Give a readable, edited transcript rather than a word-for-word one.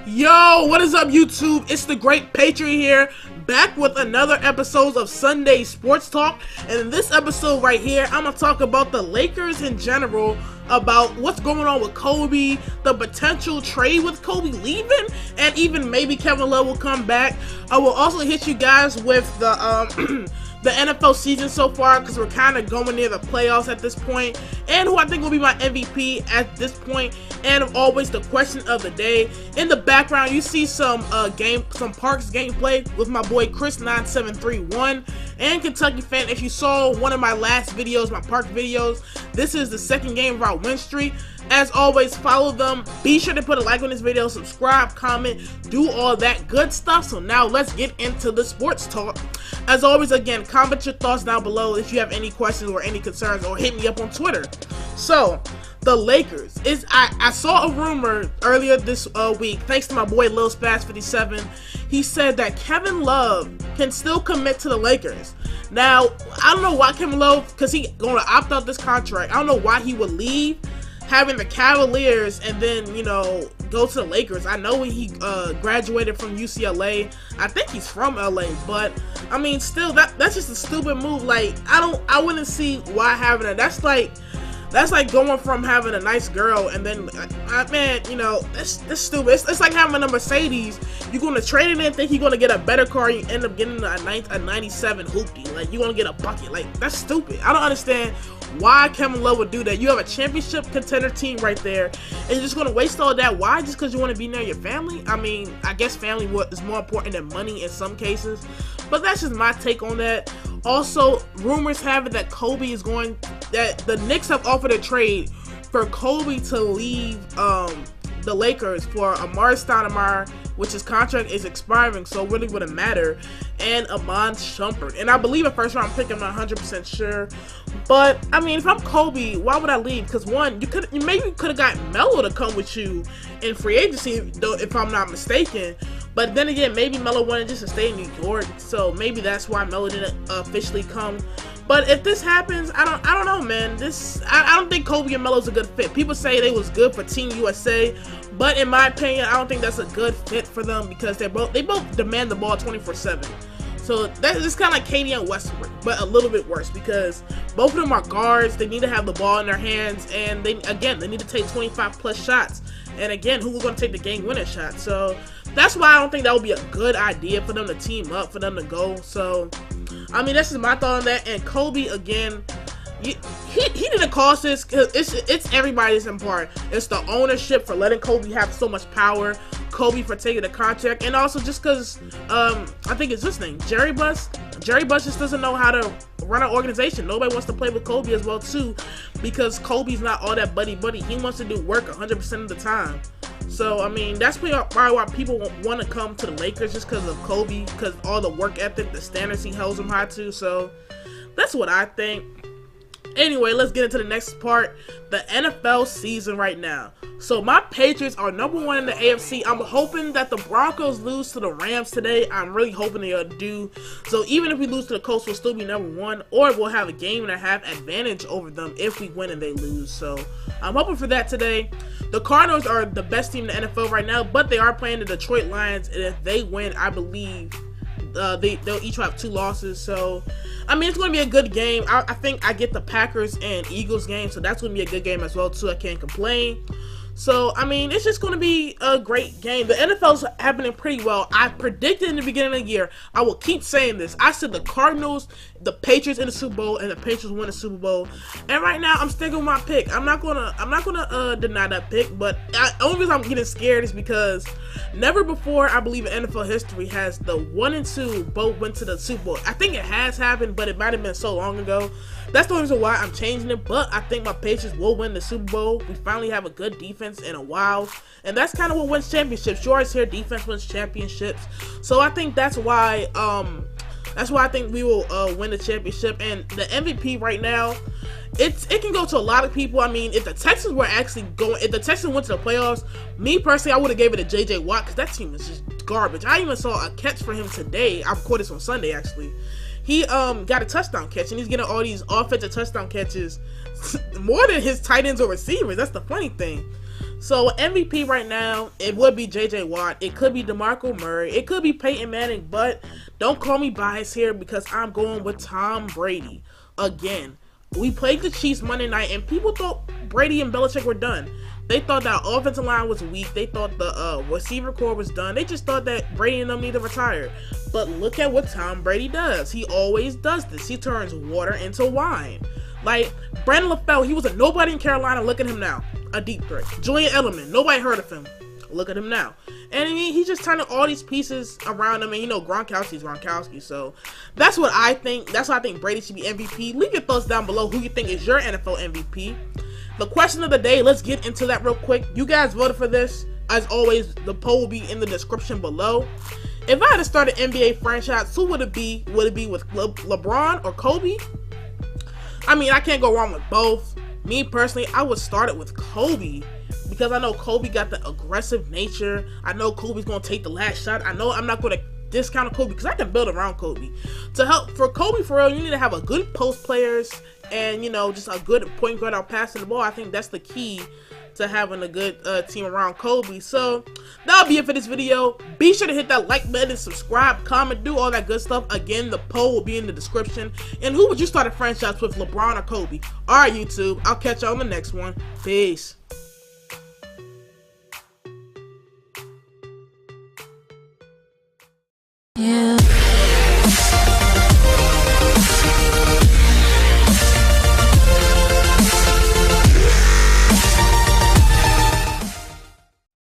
Yo, what is up, YouTube? It's the Great Patriot here, back with another episode of Sunday Sports Talk. And in this episode right here, I'm gonna talk about the Lakers in general, about what's going on with Kobe, the potential trade with Kobe leaving, and even maybe Kevin Love will come back. I will also hit you guys with the the NFL season so far, because we're kind of going near the playoffs at this point, and who I think will be my MVP at this point, and always the question of the day. In the background, you see some Parks gameplay with my boy Chris9731 and Kentucky Fan. If you saw one of my last videos, my Park videos, this is the second game of our win streak. As always, follow them. Be sure to put a like on this video, subscribe, comment, do all that good stuff. So now let's get into the sports talk. As always, again, comment your thoughts down below if you have any questions or any concerns, or hit me up on Twitter. So, the Lakers. I saw a rumor earlier this week, thanks to my boy Lil Spaz57. He said that Kevin Love can still commit to the Lakers. Now, I don't know why Kevin Love, because he's going to opt out this contract. I don't know why he would leave having the Cavaliers and then, you know, go to the Lakers. I know he graduated from UCLA. I think he's from LA, but I mean, still, that's just a stupid move. Like, I wouldn't see why having it. That's like going from having a nice girl and then, man, you know, that's stupid. It's like having a Mercedes. You're going to trade it in, think you're going to get a better car, you end up getting a 97 hoopty. Like, you're going to get a bucket. Like, that's stupid. I don't understand why Kevin Love would do that. You have a championship contender team right there, and you're just going to waste all that. Why? Just because you want to be near your family? I mean, I guess family is more important than money in some cases, but that's just my take on that. Also, rumors have it that that the Knicks have offered a trade for Kobe to leave the Lakers for Amari Stoudemire, which his contract is expiring, so it really wouldn't matter, and Iman Shumpert. And I believe a first round pick, I'm not 100% sure. But I mean, if I'm Kobe, why would I leave? Because one, you maybe could have got Melo to come with you in free agency, though, if I'm not mistaken. But then again, maybe Melo wanted just to stay in New York, so maybe that's why Melo didn't officially come. But if this happens, I don't know, man. I don't think Kobe and Melo's a good fit. People say they was good for Team USA, but in my opinion, I don't think that's a good fit for them, because they both demand the ball 24/7. So it's kind of like KD and Westbrook, but a little bit worse, because both of them are guards. They need to have the ball in their hands, and they need to take 25 plus shots. And again, who's going to take the game-winning shot? So that's why I don't think that would be a good idea for them to team up, for them to go. So, I mean, that's just my thought on that. And Kobe, again, he didn't cause this, because it's everybody's in part. It's the ownership for letting Kobe have so much power, Kobe for taking the contract, and also just because I think it's his name, Jerry Buss just doesn't know how to run an organization. Nobody wants to play with Kobe as well too, because Kobe's not all that buddy. He wants to do work 100% of the time. So I mean, that's probably why people want to come to the Lakers, just because of Kobe, because all the work ethic, the standards he holds them high to. So that's what I think. Anyway, let's get into the next part, the NFL season right now. So my Patriots are #1 in the AFC. I'm hoping that the Broncos lose to the Rams today. I'm really hoping they do. So even if we lose to the Colts, we'll still be #1, or we'll have a game and a half advantage over them if we win and they lose. So I'm hoping for that today. The Cardinals are the best team in the NFL right now, but they are playing the Detroit Lions, and if they win, I believe they'll each have 2 losses. So I mean, it's going to be a good game. I think I get the Packers and Eagles game, so that's going to be a good game as well too. I can't complain. So, I mean, it's just going to be a great game. The NFL's happening pretty well. I predicted in the beginning of the year, I will keep saying this, I said the Cardinals, the Patriots in the Super Bowl, and the Patriots win the Super Bowl. And right now, I'm sticking with my pick. I'm not gonna deny that pick, but the only reason I'm getting scared is because never before, I believe, in NFL history has the 1 and 2 both went to the Super Bowl. I think it has happened, but it might have been so long ago. That's the only reason why I'm changing it, but I think my Patriots will win the Super Bowl. We finally have a good defense in a while, and that's kind of what wins championships. You always hear defense wins championships, so I think that's why I think we will win the championship. And the MVP right now, it can go to a lot of people. I mean, if the Texans were actually if the Texans went to the playoffs, me personally, I would have gave it to J.J. Watt, because that team is just garbage. I even saw a catch for him today. I recorded this on Sunday, actually. He got a touchdown catch, and he's getting all these offensive touchdown catches more than his tight ends or receivers. That's the funny thing. So MVP right now, it would be JJ Watt. It could be DeMarco Murray. It could be Peyton Manning, but don't call me biased here because I'm going with Tom Brady. Again, we played the Chiefs Monday night and people thought Brady and Belichick were done. They thought that offensive line was weak. They thought the receiver core was done. They just thought that Brady and them need to retire. But look at what Tom Brady does. He always does this. He turns water into wine. Like, Brandon LaFell, he was a nobody in Carolina. Look at him now. A deep threat. Julian Edelman, nobody heard of him. Look at him now. And I mean, he's just turning all these pieces around him. And you know, Gronkowski's Gronkowski. So that's what I think. That's why I think Brady should be MVP. Leave your thoughts down below who you think is your NFL MVP. The question of the day, let's get into that real quick. You guys voted for this. As always, the poll will be in the description below. If I had to start an NBA franchise, who would it be? Would it be with LeBron or Kobe? I mean, I can't go wrong with both. Me personally, I would start it with Kobe because I know Kobe got the aggressive nature. I know Kobe's going to take the last shot. I know I'm not going to discount Kobe because I can build around Kobe. To help for Kobe, for real, you need to have a good post players and, you know, just a good point guard out passing the ball. I think that's the key to having a good team around Kobe. So that'll be it for this video. Be sure to hit that like button, subscribe, comment, do all that good stuff. Again, the poll will be in the description. And who would you start a franchise with, LeBron or Kobe? Alright, YouTube, I'll catch you on the next one. Peace. Yeah.